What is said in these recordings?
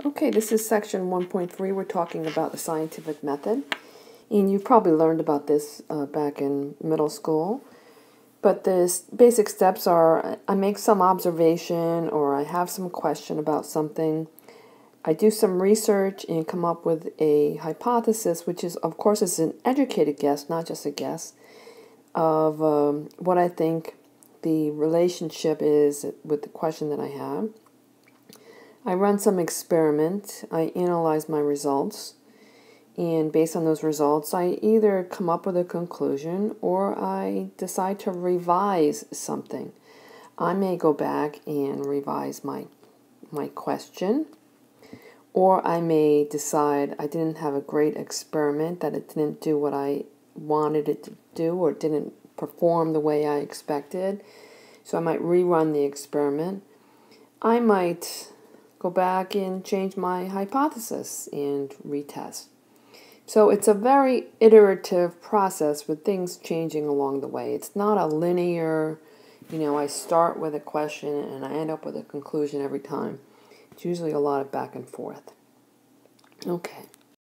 Okay, this is section 1.3. We're talking about the scientific method. And you probably learned about this back in middle school. But the basic steps are I make some observation or I have some question about something. I do some research and come up with a hypothesis, which is, of course, is an educated guess, not just a guess, of what I think the relationship is with the question that I have. I run some experiment, I analyze my results, and based on those results, I either come up with a conclusion or I decide to revise something. I may go back and revise my question, or I may decide I didn't have a great experiment, that it didn't do what I wanted it to do or didn't perform the way I expected. So I might rerun the experiment. I might go back and change my hypothesis and retest. So it's a very iterative process with things changing along the way. It's not a linear, I start with a question and I end up with a conclusion every time. It's usually a lot of back and forth. Okay,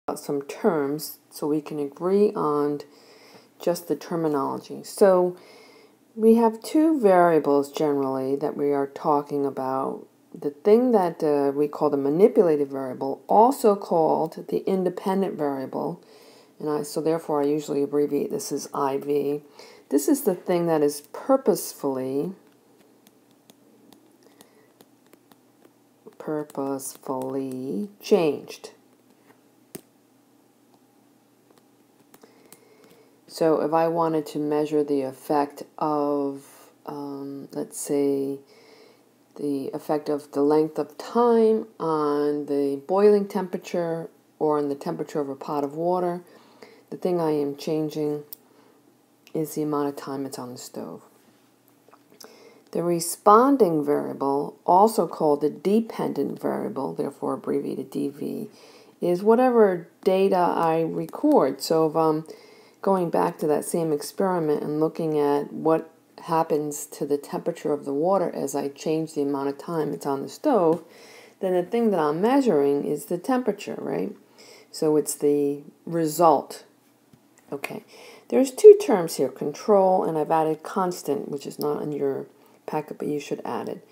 about some terms so we can agree on just the terminology. So we have two variables generally that we are talking about. The thing that we call the manipulated variable, also called the independent variable, and so therefore I usually abbreviate this as IV. This is the thing that is purposefully changed. So if I wanted to measure the effect of, let's say, the effect of the length of time on the boiling temperature or on the temperature of a pot of water, the thing I am changing is the amount of time it's on the stove. The responding variable, also called the dependent variable, therefore abbreviated DV, is whatever data I record. So if I'm going back to that same experiment and looking at what happens to the temperature of the water as I change the amount of time it's on the stove, then the thing that I'm measuring is the temperature, right? So it's the result. Okay, there's two terms here, control, and I've added constant, which is not in your packet, but you should add it.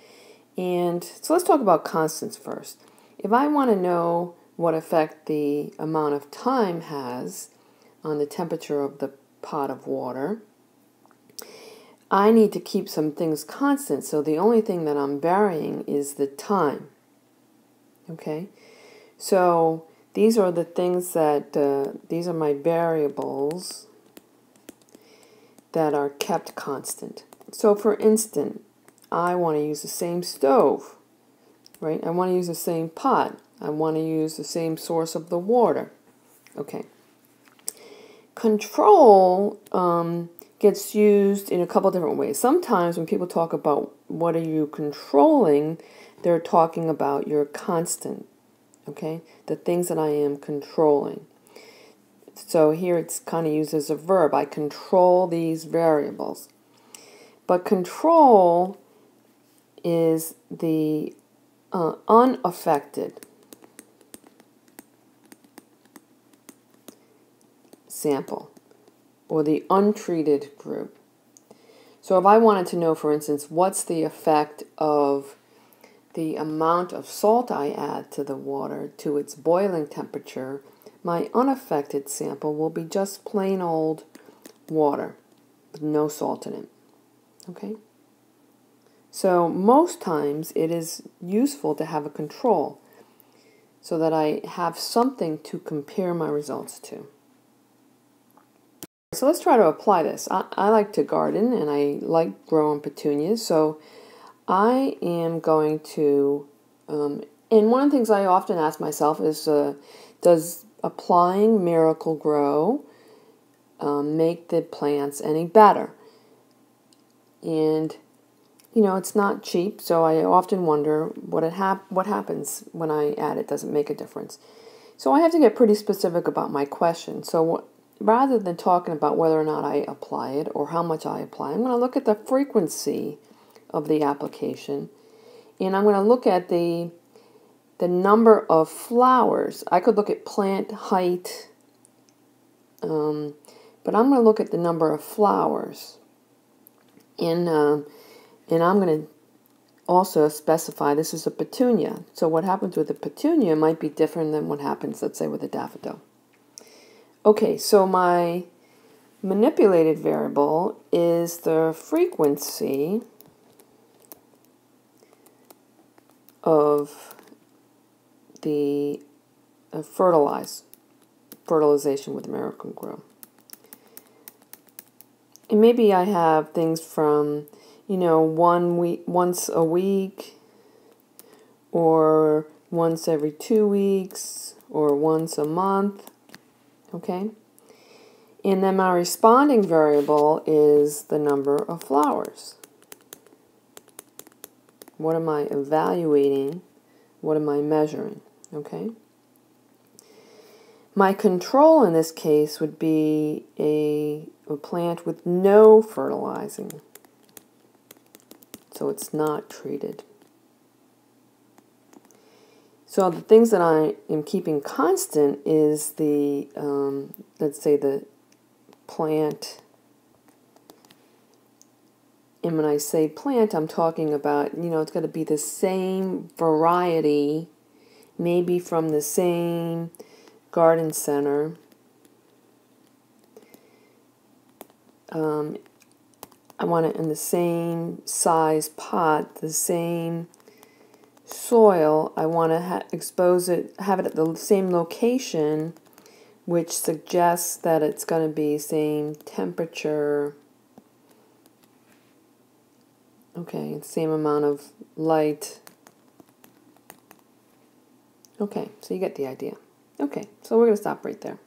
And so let's talk about constants first. If I want to know what effect the amount of time has on the temperature of the pot of water, I need to keep some things constant, so the only thing that I'm varying is the time. Okay, so these are the things that, these are my variables that are kept constant. So for instance, I want to use the same stove, right? I want to use the same pot. I want to use the same source of the water. Okay. Control gets used in a couple different ways. Sometimes when people talk about what are you controlling, they're talking about your constant, okay? The things that I am controlling. So here it's kind of used as a verb. I control these variables. But control is the unaffected sample, or the untreated group. So if I wanted to know, for instance, what's the effect of the amount of salt I add to the water to its boiling temperature, my unaffected sample will be just plain old water with no salt in it. Okay? So most times it is useful to have a control so that I have something to compare my results to. So let's try to apply this. I like to garden and I like growing petunias, so I am going to, and one of the things I often ask myself is, does applying Miracle-Gro make the plants any better? And, it's not cheap, so I often wonder what happens when I add it. Does it make a difference? So I have to get pretty specific about my question. So rather than talking about whether or not I apply it or how much I apply, I'm going to look at the frequency of the application, and I'm going to look at the the number of flowers. I could look at plant height, but I'm going to look at the number of flowers. And I'm going to also specify this is a petunia. So what happens with a petunia might be different than what happens, let's say, with a daffodil. Okay, so my manipulated variable is the frequency of the fertilization with Miracle-Gro. And maybe I have things from, once a week, or once every 2 weeks, or once a month, okay? And then my responding variable is the number of flowers. What am I evaluating? What am I measuring? Okay? My control in this case would be a plant with no fertilizing. So it's not treated. So the things that I am keeping constant is the, let's say, the plant. And when I say plant, I'm talking about, it's got to be the same variety, maybe from the same garden center. I want it in the same size pot, the same soil. I want to have it at the same location, which suggests that it's going to be same temperature. Okay, same amount of light. Okay, so you get the idea. Okay, so we're going to stop right there.